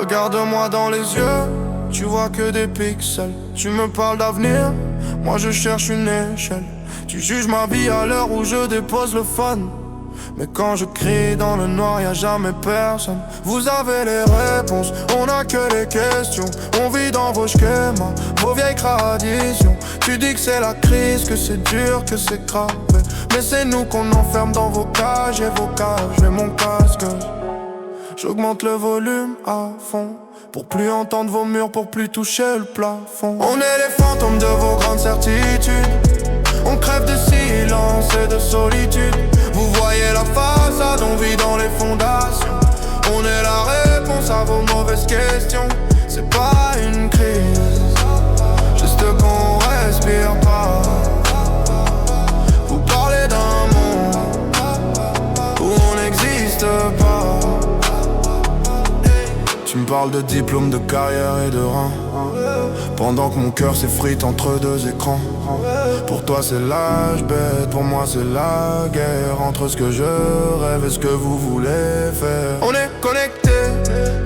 Regarde-moi dans les yeux, tu vois que des pixels. Tu me parles d'avenir, moi je cherche une échelle. Tu juges ma vie à l'heure où je dépose le fun. Mais quand je crie dans le noir, y'a jamais personne. Vous avez les réponses, on a que les questions. On vit dans vos schémas, vos vieilles traditions. Tu dis que c'est la crise, que c'est dur, que c'est grave. Mais c'est nous qu'on enferme dans vos cages et vos cages. J'ai mon casque, j'augmente le volume à fond pour plus entendre vos murs, pour plus toucher le plafond. On est les fantômes de vos grandes certitudes. On crève de silence et de solitude. Vous voyez la façade, on vit dans les fondations. On est la réponse à vos mauvaises questions. C'est pas une crise, juste qu'on respire pas. Vous parlez d'un monde où on n'existe pas. Tu me parles de diplôme, de carrière et de rein, pendant que mon cœur s'effrite entre deux écrans. Pour toi c'est l'âge bête, pour moi c'est la guerre. Entre ce que je rêve et ce que vous voulez faire. On est connectés,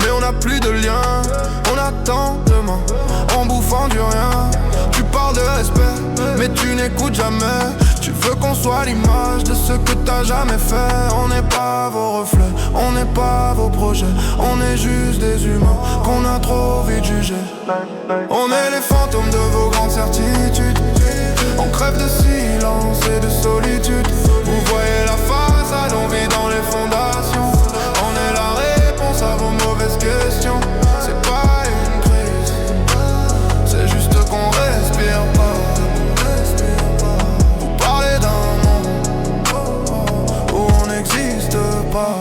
mais on n'a plus de lien. On attend demain, en bouffant du rien. Tu parles de respect, mais tu n'écoutes jamais. Tu veux qu'on soit l'image de ce que t'as jamais fait. On n'est pas vos reflets, on n'est pas vos projets. On est juste des humains qu'on a trop vite jugés. On est les fantômes de vos grandes certitudes. On crève de silence et de solitude. Vous voyez la façade, on vit dans les fondations. On est la réponse à vos mauvaises questions. C'est pas une crise, c'est juste qu'on respire pas. Vous parlez d'un monde où on n'existe pas.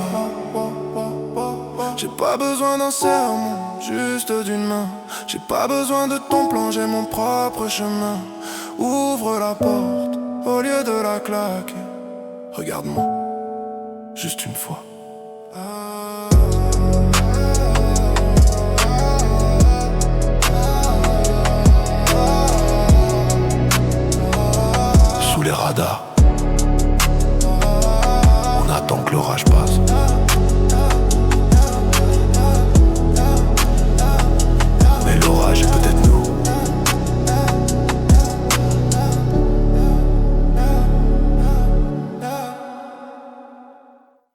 J'ai pas besoin d'un sermon, juste d'une main. J'ai pas besoin de ton plan, j'ai mon propre chemin. Ouvre la porte au lieu de la claquer. Regarde-moi, juste une fois.